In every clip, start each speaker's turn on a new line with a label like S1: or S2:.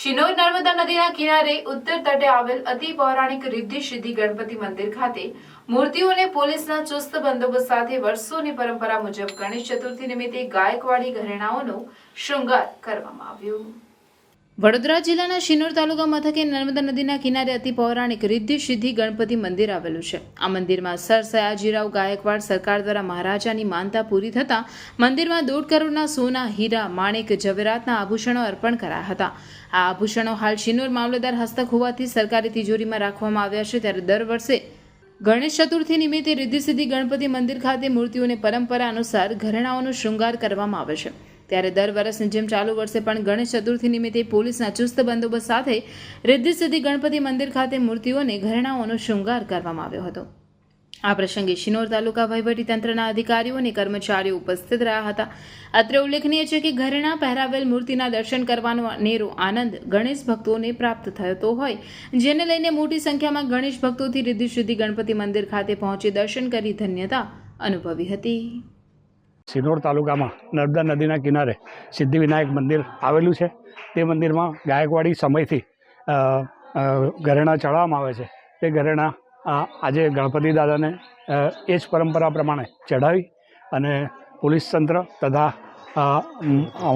S1: શિનોર નર્મદા નદીના કિનારે ઉત્તર તટે આવેલ અતિ પૌરાણિક રિદ્ધિ સિદ્ધિ ગણપતિ મંદિર ખાતે મૂર્તિઓને પોલીસના ચુસ્ત બંદોબસ્ત સાથે વર્ષોની પરંપરા મુજબ ગણેશ ચતુર્થી નિમિત્તે ગાયકવાડી ઘરેણાઓનો શૃંગાર કરવામાં આવ્યો। વડોદરા જિલ્લાના શિનોર તાલુકા મથકે નર્મદા નદીના કિનારે અતિ પૌરાણિક રિદ્ધિ સિદ્ધિ ગણપતિ મંદિર આવેલું છે। આ મંદિરમાં સર સયાજીરાવ ગાયકવાડ સરકાર દ્વારા મહારાજાની માનતા પૂરી થતાં મંદિરમાં 1.5 કરોડના સોના, હીરા, માણેક, જવેરાતના આભૂષણો અર્પણ કરાયા હતા। આ આભૂષણો હાલ શિનોર મામલતદાર હસ્તક હોવાથી સરકારી તિજોરીમાં રાખવામાં આવ્યા છે। ત્યારે દર વર્ષે ગણેશ ચતુર્થી નિમિત્તે રિદ્ધિ સિદ્ધિ ગણપતિ મંદિર ખાતે મૂર્તિઓને પરંપરા અનુસાર ઘરેણાઓનો શૃંગાર કરવામાં આવે છે। ત્યારે દર વર્ષની જેમ ચાલુ વર્ષે પણ ગણેશ ચતુર્થી નિમિત્તે પોલીસના ચુસ્ત બંદોબસ્ત સાથે રિદ્ધિ સિદ્ધિ ગણપતિ મંદિર ખાતે મૂર્તિઓને ઘરેણાઓનો શૃંગાર કરવામાં આવ્યો હતો। આ પ્રસંગે શિનોર તાલુકા વહીવટી તંત્રના અધિકારીઓ અને કર્મચારીઓ ઉપસ્થિત રહ્યા હતા। અત્રે ઉલ્લેખનીય છે કે ઘરેણા પહેરાવેલ મૂર્તિના દર્શન કરવાનો અનેરો આનંદ ગણેશ ભક્તોને પ્રાપ્ત થતો હોય, જેને લઈને મોટી સંખ્યામાં ગણેશ ભક્તોથી રિદ્ધિ સિદ્ધિ ગણપતિ મંદિર ખાતે પહોંચી દર્શન કરી ધન્યતા અનુભવી હતી।
S2: શિનોર તાલુકામાં નર્મદા નદીના કિનારે સિદ્ધિવિનાયક મંદિર આવેલું છે। તે મંદિરમાં ગાયકવાડી સમયથી ઘરેણાં ચડાવવામાં આવે છે। તે ઘરેણાં આજે ગણપતિ દાદાને એ જ પરંપરા પ્રમાણે ચડાવી અને પોલીસ તંત્ર તથા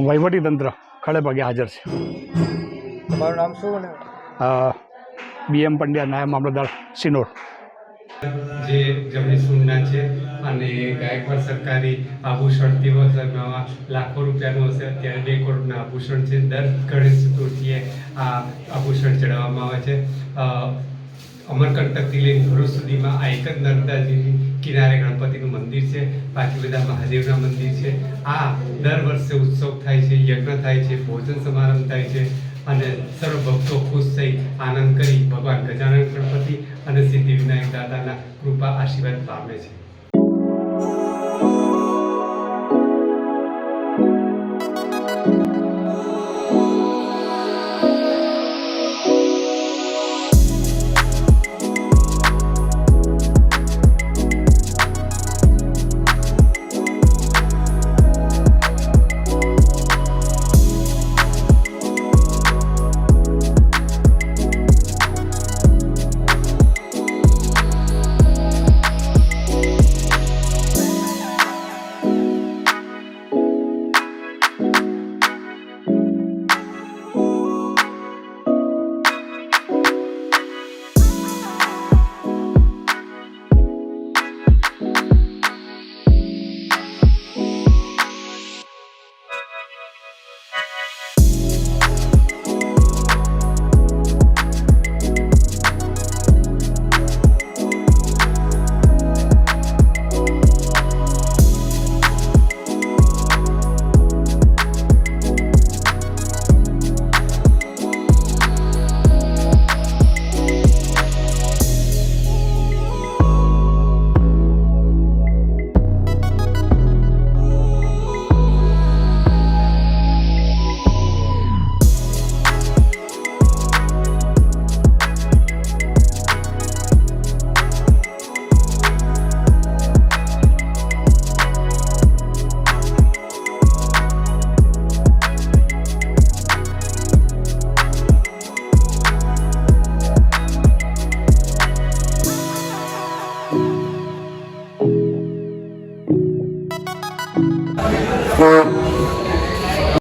S2: વહીવટી તંત્ર ખડે પગે હાજર છે।
S3: તમારું નામ શું?
S2: BM પંડ્યા, નાયબ મામલતદાર શિનોર।
S4: જે જમણી સુનના છે અને ગાયકવાડ સરકારી આભૂષણ તેઓ લાખો રૂપિયાનું હશે। અત્યારે 2 કરોડના આભૂષણ છે। દર ગણેશ ચતુર્થીએ આ આભૂષણ ચડાવવામાં આવે છે। અમરકંટકથી લઈને ભરૂચ સુધીમાં આ એક જ નર્મદાજીની કિનારે ગણપતિનું મંદિર છે। બાકી બધા મહાદેવના મંદિર છે। આ દર વર્ષે ઉત્સવ થાય છે, યજ્ઞ થાય છે, ભોજન સમારંભ થાય છે અને સર્વ ભક્તો ખુશ થઈ આનંદ કરી ભગવાન ગજાનન ગણપતિ અને સિદ્ધિવિનાયક દાદાના કૃપા આશીર્વાદ પામે છે।